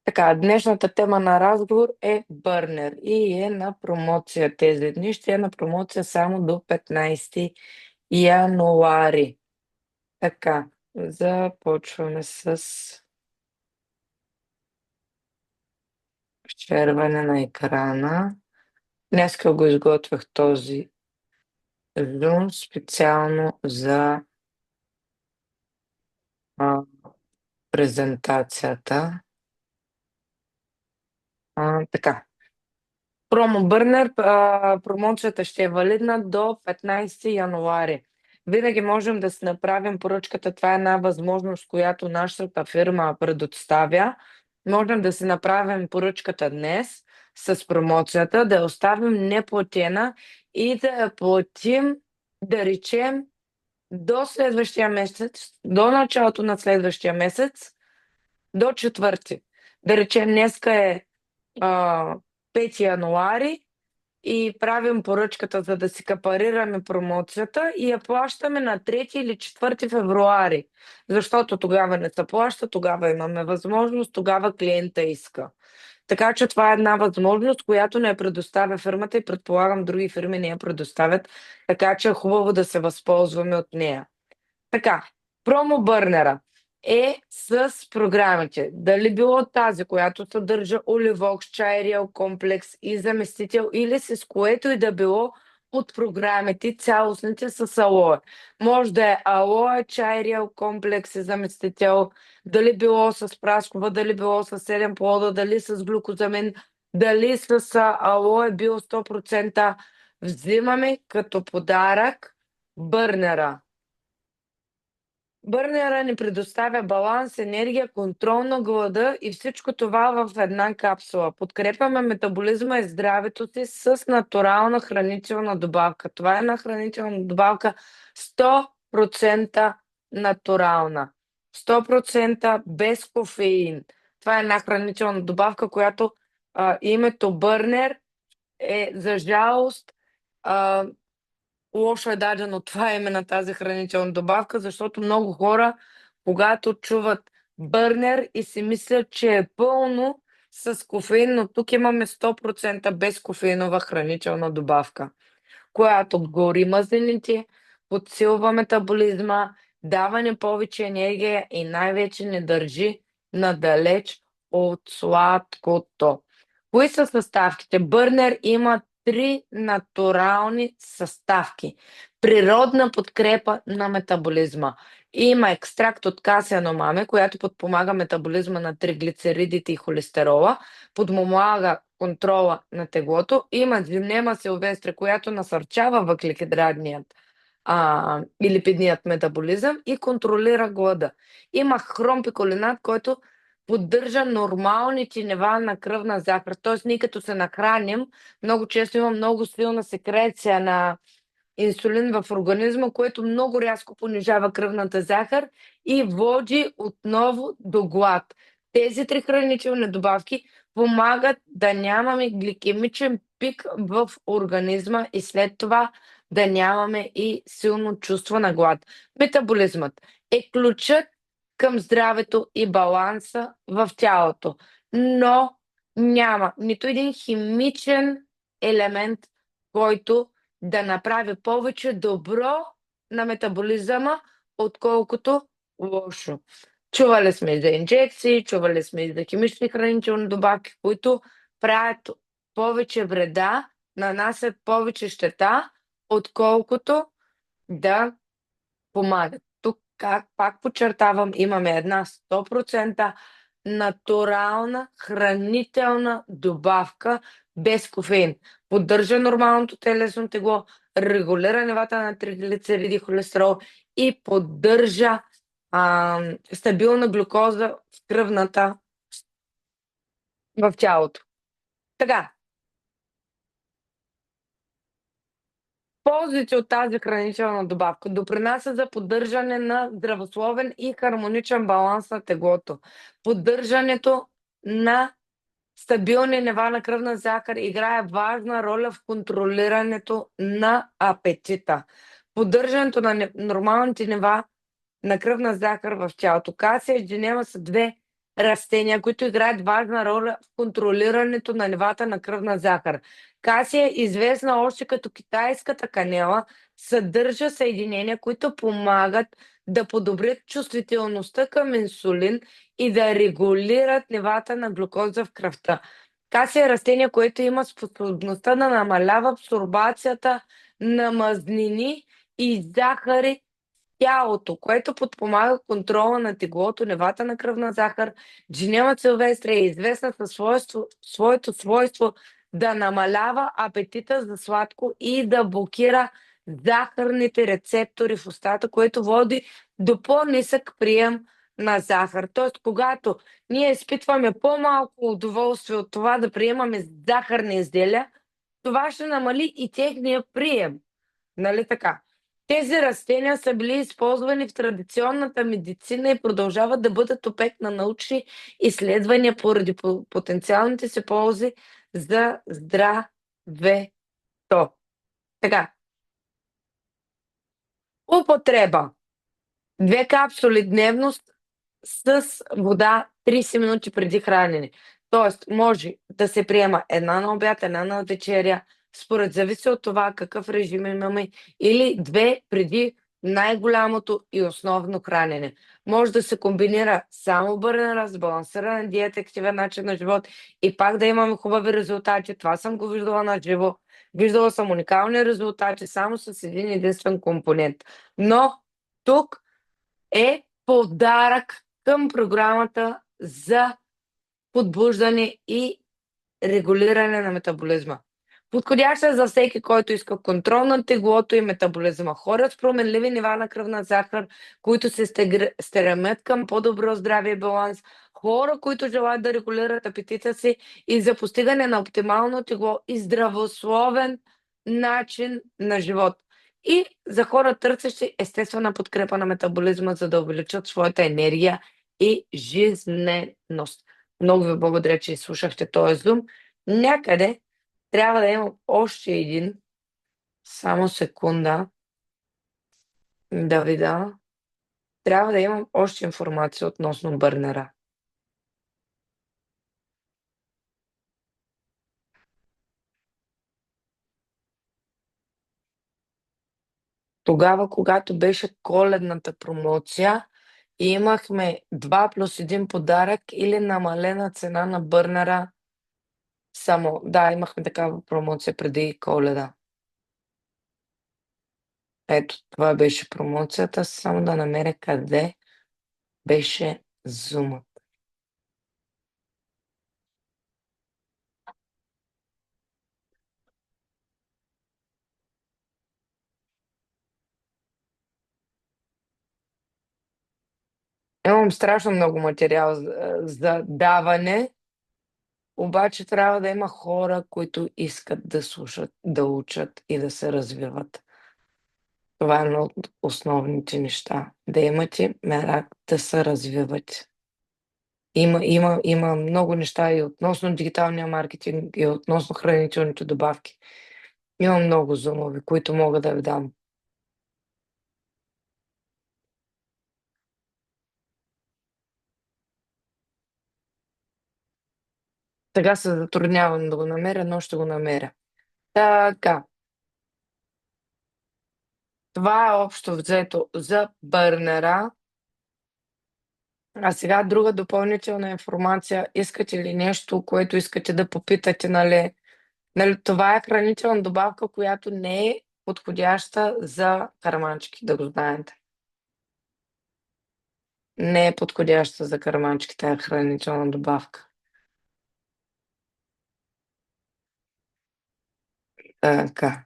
Така, днешната тема на разговор е бърнер и е на промоция тези дни. Ще е на промоция само до 15 януари. Така, започваме с червене на екрана. Днеска го изготвях този зум специално за а, презентацията. Така. Промо Бърнер, промоцията ще е валидна до 15 януари. Винаги можем да си направим поръчката. Това е една възможност, която нашата фирма предоставя. Можем да си направим поръчката днес с промоцията, да я оставим неплатена и да я платим, да речем, до следващия месец, до началото на следващия месец, до четвърти. Да речем, днеска е а, 5 януари и правим поръчката, за да си капарираме промоцията и я плащаме на 3 или 4 февруари. Защото тогава не се плаща, тогава имаме възможност, тогава клиента иска. Така че това е една възможност, която не я предоставя фирмата и предполагам други фирми не я предоставят, така че е хубаво да се възползваме от нея. Така, промо бърнера е с програмите. Дали било тази, която съдържа оливокс, чайриел комплекс и заместител, или с което и да било от програмите, цялостните с алоe. Може да е алоe, чайриел комплекс и заместител, дали било с праскова, дали било с 7 плода, дали с глюкозамин, дали с алоe био 100%. Взимаме като подарък бърнера. Бърнера ни предоставя баланс, енергия, контрол на глада и всичко това в една капсула. Подкрепяме метаболизма и здравето си с натурална хранителна добавка. Това е една хранителна добавка 100% натурална. 100% без кофеин. Това е една хранителна добавка, която името Бърнер е за жалост лошо е дадено това име на тази хранителна добавка, защото много хора, когато чуват бърнер и си мислят, че е пълно с кофеин, но тук имаме 100% безкофеинова хранителна добавка, която гори мазнините, подсилва метаболизма, дава ни повече енергия и най-вече не държи надалеч от сладкото. Кои са съставките? Бърнер има три натурални съставки. Природна подкрепа на метаболизма. Има екстракт от касеяно маме, която подпомага метаболизма на триглицеридите и холестерола, подпомага контрола на теглото. Има зимнема силвестре, която насърчава въглехидратният и липидният метаболизъм и контролира глада. Има хромпиколинат, който поддържа нормалните нива на кръвна захар. Т.е. ние като се нахраним, много често има много силна секреция на инсулин в организма, което много рязко понижава кръвната захар и води отново до глад. Тези три хранителни добавки помагат да нямаме гликемичен пик в организма и след това да нямаме и силно чувство на глад. Метаболизмът е ключът към здравето и баланса в тялото, но няма нито един химичен елемент, който да направи повече добро на метаболизъма, отколкото лошо. Чували сме и за инжекции, чували сме и за химични хранителни добавки, които правят повече вреда, нанасят повече щета, отколкото да помагат. Тук, как пак подчертавам, имаме една 100% натурална хранителна добавка без кофеин. Поддържа нормалното телесно тегло, регулира нивата на триглицериди и холестерол и поддържа стабилна глюкоза в кръвната в тялото. Така, ползите от тази хранителна добавка допринася за поддържане на здравословен и хармоничен баланс на теглото. Поддържането на стабилни нива на кръвна захар играе важна роля в контролирането на апетита. Поддържането на нормалните нива на кръвна захар в тялото. Касия и джинема са две растения, които играят важна роля в контролирането на нивата на кръвна захар. Касия, известна още като китайската канела, съдържа съединения, които помагат да подобрят чувствителността към инсулин и да регулират нивата на глюкоза в кръвта. Касия е растение, което има способността да намалява абсорбацията на мазнини и захари в тялото, което подпомага контрола на теглото, нивата на кръвна захар. Джинема силвестре е известна със своето свойство да намалява апетита за сладко и да блокира захарните рецептори в устата, което води до по-нисък прием на захар. Тоест, когато ние изпитваме по-малко удоволствие от това да приемаме захарни изделия, това ще намали и техния прием. Нали така? Тези растения са били използвани в традиционната медицина и продължават да бъдат обект на научни изследвания поради потенциалните си ползи за здравето. Така, употреба. 2 капсули дневно с вода 30 минути преди хранене. Тоест, може да се приема една на обяд, една на вечеря, според зависи от това какъв режим имаме, или 2 преди най-голямото и основно хранене. Може да се комбинира само бърнера с балансирана диета, активен начин на живот и пак да имаме хубави резултати. Това съм го виждала на живо. Виждала съм уникални резултати само с един единствен компонент. Но тук е подарък към програмата за подбуждане и регулиране на метаболизма. Подходяща е за всеки, който иска контрол на теглото и метаболизма. Хора с променливи нива на кръвна захар, които се стремят към по-добро здраве и баланс. Хора, които желаят да регулират апетита си и за постигане на оптимално тегло и здравословен начин на живот. И за хора, търсещи естествена подкрепа на метаболизма, за да увеличат своята енергия и жизненост. Много ви благодаря, че изслушахте този зум. Някъде трябва да имам още един. Само секунда да видя. Трябва да имам още информация относно бърнера. Тогава, когато беше коледната промоция, имахме 2+1 подарък или намалена цена на бърнера. Само, да, имахме такава промоция преди Коледа. Ето, това беше промоцията. Само да намеря къде беше зумът. Имам страшно много материал за даване, обаче трябва да има хора, които искат да слушат, да учат и да се развиват. Това е едно от основните неща. Да имате мерак да се развивате. Има много неща и относно дигиталния маркетинг, и относно хранителните добавки. Има много зумови, които мога да ви дам. Сега се затруднявам да го намеря, но ще го намеря. Така, това е общо взето за бърнера. А сега друга допълнителна информация. Искате ли нещо, което искате да попитате, нали? Нали, това е хранителна добавка, която не е подходяща за карманчки, да го знаете. Не е подходяща за карманчки, тая хранителна добавка. Така.